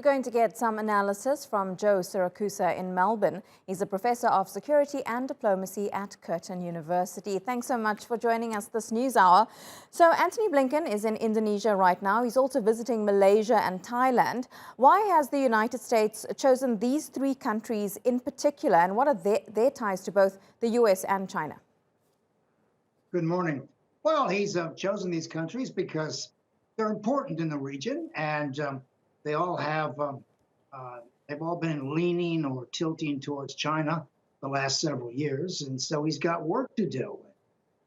going to get some analysis from Joe Siracusa in Melbourne. He's a professor of security and diplomacy at Curtin University. Thanks so much for joining us this news hour. So Antony Blinken is in Indonesia right now. He's also visiting Malaysia and Thailand. Why has the United States chosen these three countries in particular, and what are their ties to both the US and China? Good morning. Well, he's chosen these countries because they're important in the region, and they all have, they've all been leaning or tilting towards China the last several years, and so he's got work to do.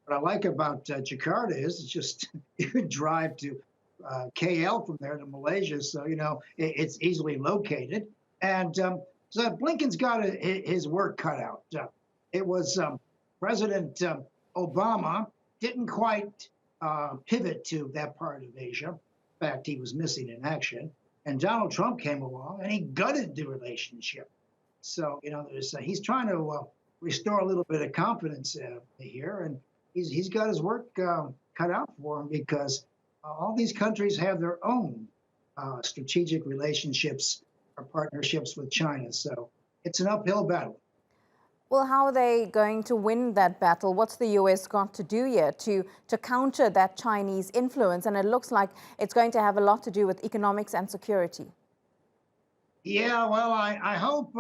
What I like about Jakarta is it's just you could drive to KL from there to Malaysia, so you know it's easily located. And so Blinken's got his work cut out. It was President Obama didn't quite pivot to that part of Asia. In fact, he was missing in action. And Donald Trump came along and he gutted the relationship. So, you know, he's trying to restore a little bit of confidence here. And he's got his work cut out for him because all these countries have their own strategic relationships or partnerships with China. So it's an uphill battle. Well, how are they going to win that battle? What's the US got to do here to counter that Chinese influence? And it looks like it's going to have a lot to do with economics and security. Yeah, well, I hope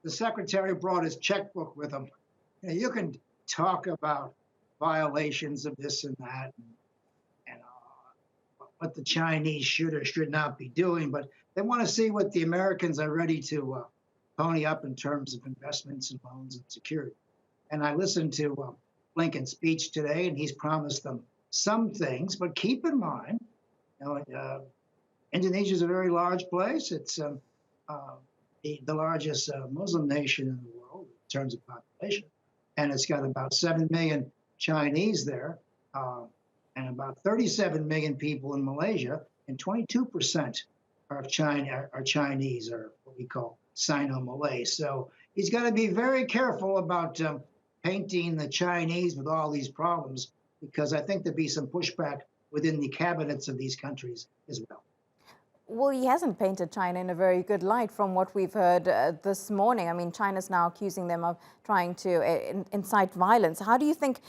the secretary brought his checkbook with him. You can talk about violations of this and that, and what the Chinese should or should not be doing, but they want to see what the Americans are ready to pony up in terms of investments and loans and security. And I listened to Blinken's speech today, and he's promised them some things. But keep in mind, you know, Indonesia is a very large place. It's the largest Muslim nation in the world in terms of population, and it's got about 7 million Chinese there, and about 37 million people in Malaysia, and 22% of China are Chinese, or what we call Sino-Malay. So he's got to be very careful about painting the Chinese with all these problems, because I think there'll be some pushback within the cabinets of these countries as well. Well, he hasn't painted China in a very good light from what we've heard this morning. I mean, China's now accusing them of trying to incite violence. How do you think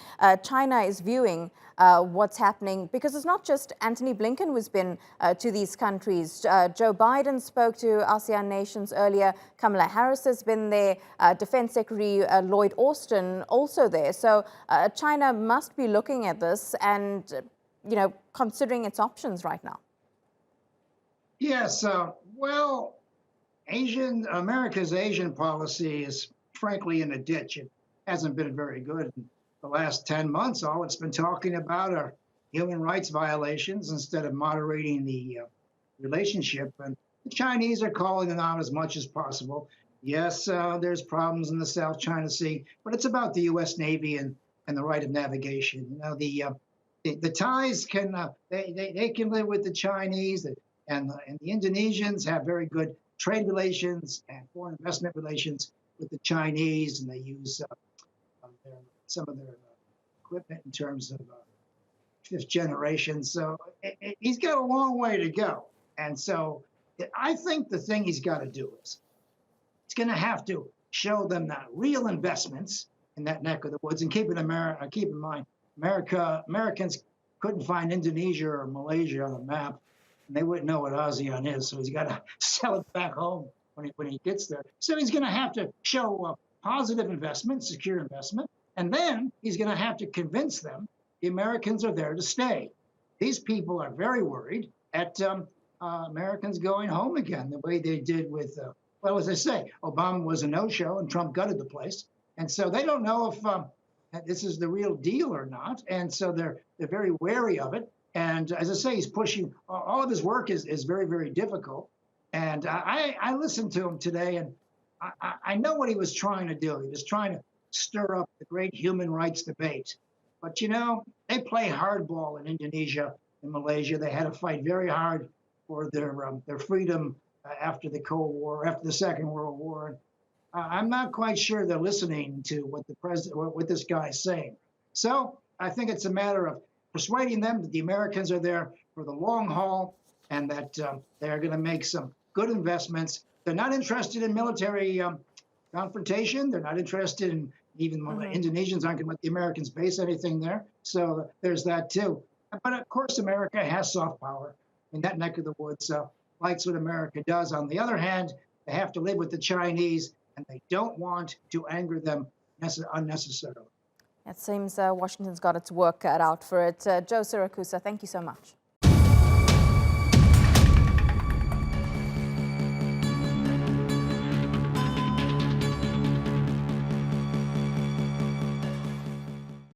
China is viewing what's happening? Because it's not just Antony Blinken who's been to these countries. Joe Biden spoke to ASEAN nations earlier. Kamala Harris has been there. Defense Secretary Lloyd Austin also there. So China must be looking at this and, you know, considering its options right now. Yes, well, America's Asian policy is frankly in a ditch. It hasn't been very good. In the last 10 months, all it's been talking about are human rights violations instead of moderating the relationship. And the Chinese are calling it out as much as possible. Yes, there's problems in the South China Sea, but it's about the U.S. Navy and the right of navigation. You know, the Thais can they can live with the Chinese. And the Indonesians have very good trade relations and foreign investment relations with the Chinese, and they use some of their equipment in terms of fifth generation. So he's got a long way to go. And so I think the thing he's got to do is he's going to have to show them that real investments in that neck of the woods. And keep in mind, Americans couldn't find Indonesia or Malaysia on the map. And they wouldn't know what ASEAN is, so he's got to sell it back home when he gets there. So he's going to have to show positive investment, secure investment, and then he's going to have to convince them the Americans are there to stay. These people are very worried at Americans going home again, the way they did with, well, as I say, Obama was a no-show and Trump gutted the place. And so they don't know if this is the real deal or not, and so they're very wary of it. And as I say, he's pushing. All of his work is very, very difficult. And I listened to him today, and I know what he was trying to do. He was trying to stir up the great human rights debate. But, you know, they play hardball in Indonesia and Malaysia. They had to fight very hard for their freedom after the Cold War, after the Second World War. I'm not quite sure they're listening to what the president, what this guy is saying. So I think it's a matter of persuading them that the Americans are there for the long haul and that they're going to make some good investments. They're not interested in military confrontation. They're not interested in even when the Indonesians aren't going to let the Americans base anything there. So there's that too. But of course, America has soft power in that neck of the woods. Likes what America does. On the other hand, they have to live with the Chinese, and they don't want to anger them unnecessarily. It seems Washington's got its work cut out for it. Joe Siracusa, thank you so much.